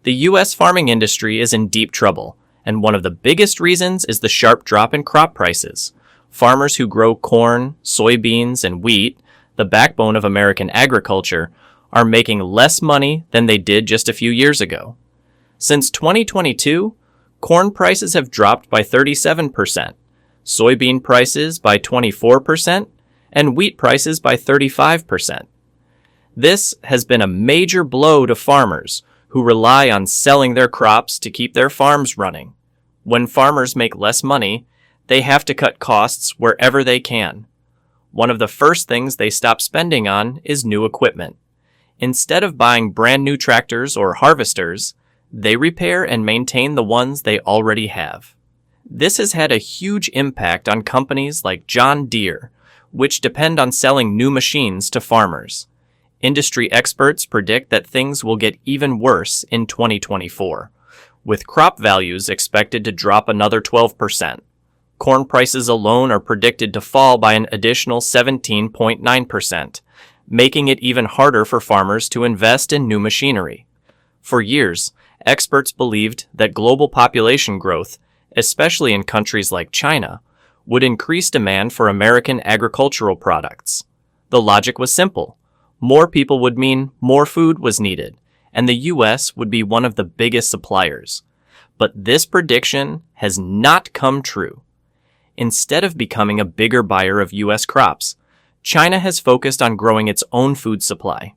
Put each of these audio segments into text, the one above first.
The U.S. farming industry is in deep trouble, and one of the biggest reasons is the sharp drop in crop prices. Farmers who grow corn, soybeans, and wheat, the backbone of American agriculture, are making less money than they did just a few years ago. Since 2022, corn prices have dropped by 37%, soybean prices by 24%, and wheat prices by 35%. This has been a major blow to farmers who rely on selling their crops to keep their farms running. When farmers make less money, they have to cut costs wherever they can. One of the first things they stop spending on is new equipment. Instead of buying brand new tractors or harvesters, they repair and maintain the ones they already have. This has had a huge impact on companies like John Deere, which depend on selling new machines to farmers. Industry experts predict that things will get even worse in 2024, with crop values expected to drop another 12%. Corn prices alone are predicted to fall by an additional 17.9%, making it even harder for farmers to invest in new machinery. For years, experts believed that global population growth, especially in countries like China, would increase demand for American agricultural products. The logic was simple. More people would mean more food was needed, and the U.S. would be one of the biggest suppliers. But this prediction has not come true. Instead of becoming a bigger buyer of U.S. crops, China has focused on growing its own food supply.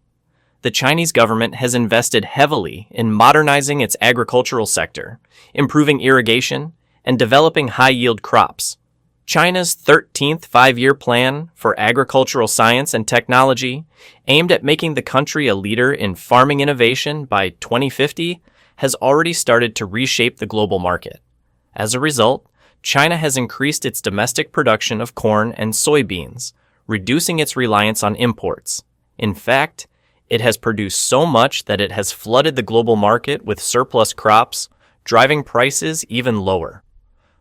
The Chinese government has invested heavily in modernizing its agricultural sector, improving irrigation, and developing high-yield crops. China's 13th five-year plan for agricultural science and technology, aimed at making the country a leader in farming innovation by 2050, has already started to reshape the global market. As a result, China has increased its domestic production of corn and soybeans, reducing its reliance on imports. In fact, it has produced so much that it has flooded the global market with surplus crops, driving prices even lower.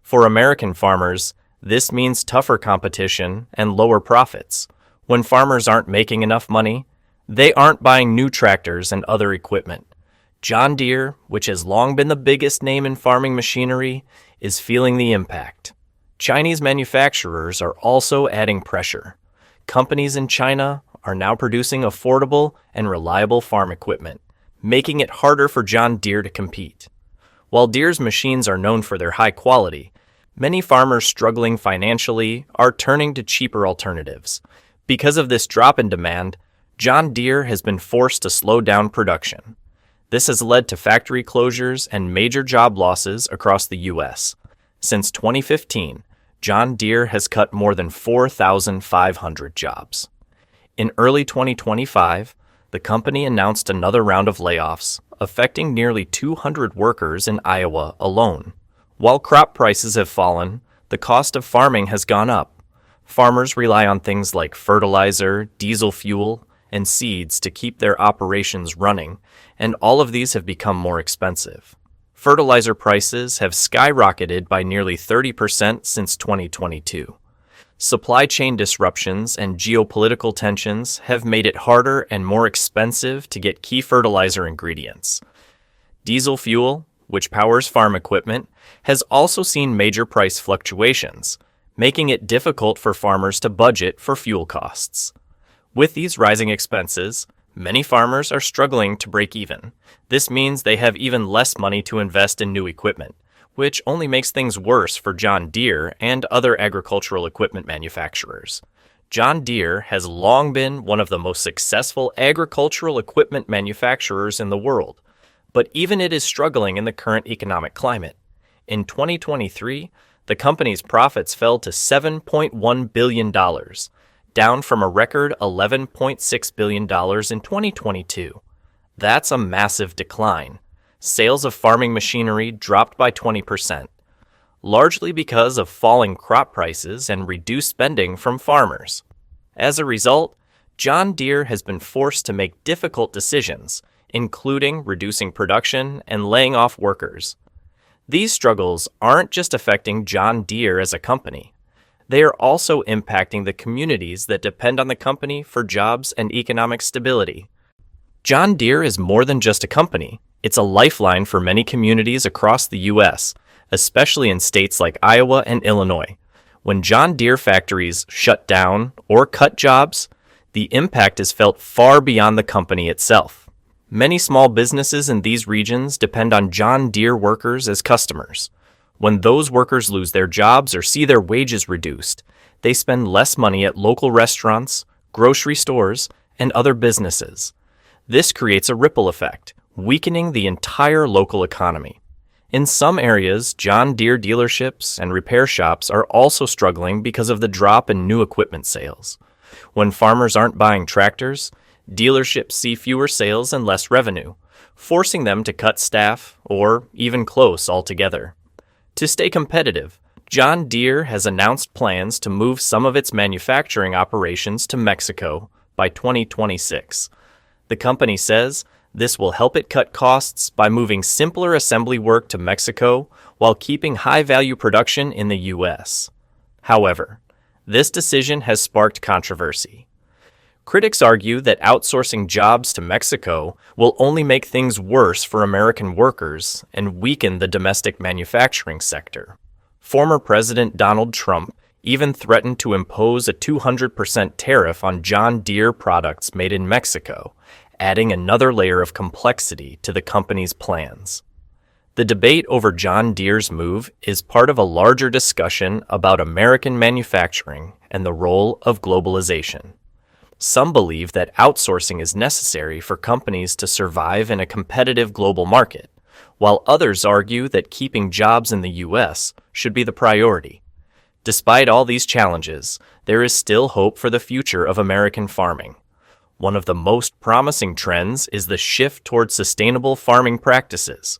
For American farmers, this means tougher competition and lower profits. When farmers aren't making enough money, they aren't buying new tractors and other equipment. John Deere, which has long been the biggest name in farming machinery, is feeling the impact. Chinese manufacturers are also adding pressure. Companies in China are now producing affordable and reliable farm equipment, making it harder for John Deere to compete. While Deere's machines are known for their high quality, many farmers struggling financially are turning to cheaper alternatives. Because of this drop in demand, John Deere has been forced to slow down production. This has led to factory closures and major job losses across the U.S. Since 2015, John Deere has cut more than 4,500 jobs. In early 2025, the company announced another round of layoffs, affecting nearly 200 workers in Iowa alone. While crop prices have fallen, the cost of farming has gone up. Farmers rely on things like fertilizer, diesel fuel, and seeds to keep their operations running, and all of these have become more expensive. Fertilizer prices have skyrocketed by nearly 30% since 2022. Supply chain disruptions and geopolitical tensions have made it harder and more expensive to get key fertilizer ingredients. Diesel fuel, which powers farm equipment, has also seen major price fluctuations, making it difficult for farmers to budget for fuel costs. With these rising expenses, many farmers are struggling to break even. This means they have even less money to invest in new equipment, which only makes things worse for John Deere and other agricultural equipment manufacturers. John Deere has long been one of the most successful agricultural equipment manufacturers in the world, but even it is struggling in the current economic climate. In 2023, the company's profits fell to $7.1 billion, down from a record $11.6 billion in 2022. That's a massive decline. Sales of farming machinery dropped by 20%, largely because of falling crop prices and reduced spending from farmers. As a result, John Deere has been forced to make difficult decisions, including reducing production and laying off workers. These struggles aren't just affecting John Deere as a company. They are also impacting the communities that depend on the company for jobs and economic stability. John Deere is more than just a company. It's a lifeline for many communities across the U.S., especially in states like Iowa and Illinois. When John Deere factories shut down or cut jobs, the impact is felt far beyond the company itself. Many small businesses in these regions depend on John Deere workers as customers. When those workers lose their jobs or see their wages reduced, they spend less money at local restaurants, grocery stores, and other businesses. This creates a ripple effect, weakening the entire local economy. In some areas, John Deere dealerships and repair shops are also struggling because of the drop in new equipment sales. When farmers aren't buying tractors, dealerships see fewer sales and less revenue, forcing them to cut staff or even close altogether. To stay competitive, John Deere has announced plans to move some of its manufacturing operations to Mexico by 2026. The company says this will help it cut costs by moving simpler assembly work to Mexico while keeping high-value production in the U.S. However, this decision has sparked controversy. Critics argue that outsourcing jobs to Mexico will only make things worse for American workers and weaken the domestic manufacturing sector. Former President Donald Trump even threatened to impose a 200% tariff on John Deere products made in Mexico, adding another layer of complexity to the company's plans. The debate over John Deere's move is part of a larger discussion about American manufacturing and the role of globalization. Some believe that outsourcing is necessary for companies to survive in a competitive global market, while others argue that keeping jobs in the U.S. should be the priority. Despite all these challenges, there is still hope for the future of American farming. One of the most promising trends is the shift towards sustainable farming practices.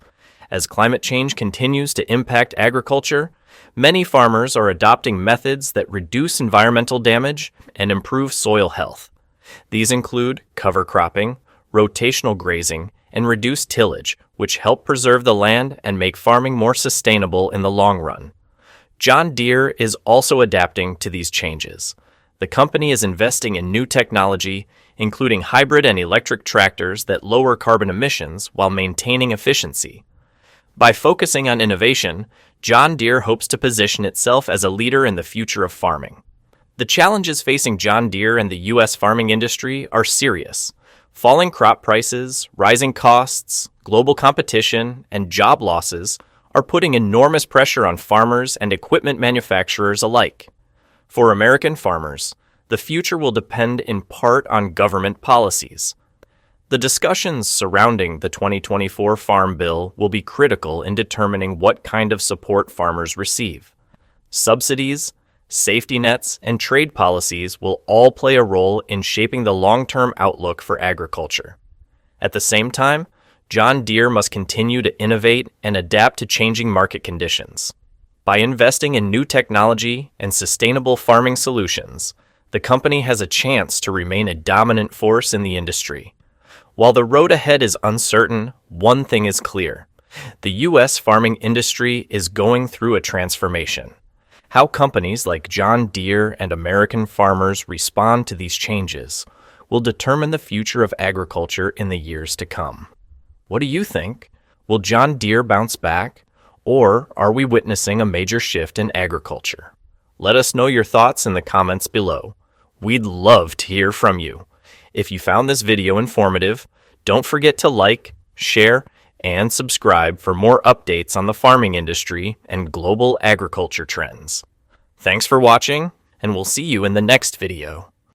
As climate change continues to impact agriculture, many farmers are adopting methods that reduce environmental damage and improve soil health. These include cover cropping, rotational grazing, and reduced tillage, which help preserve the land and make farming more sustainable in the long run. John Deere is also adapting to these changes. The company is investing in new technology, including hybrid and electric tractors that lower carbon emissions while maintaining efficiency. By focusing on innovation, John Deere hopes to position itself as a leader in the future of farming. The challenges facing John Deere and the U.S. farming industry are serious. Falling crop prices, rising costs, global competition, and job losses are putting enormous pressure on farmers and equipment manufacturers alike. For American farmers, the future will depend in part on government policies. The discussions surrounding the 2024 Farm Bill will be critical in determining what kind of support farmers receive. Subsidies, safety nets, and trade policies will all play a role in shaping the long-term outlook for agriculture. At the same time, John Deere must continue to innovate and adapt to changing market conditions. By investing in new technology and sustainable farming solutions, the company has a chance to remain a dominant force in the industry. While the road ahead is uncertain, one thing is clear. The U.S. farming industry is going through a transformation. How companies like John Deere and American farmers respond to these changes will determine the future of agriculture in the years to come. What do you think? Will John Deere bounce back, or are we witnessing a major shift in agriculture? Let us know your thoughts in the comments below. We'd love to hear from you. If you found this video informative, don't forget to like, share, and subscribe for more updates on the farming industry and global agriculture trends. Thanks for watching, and we'll see you in the next video.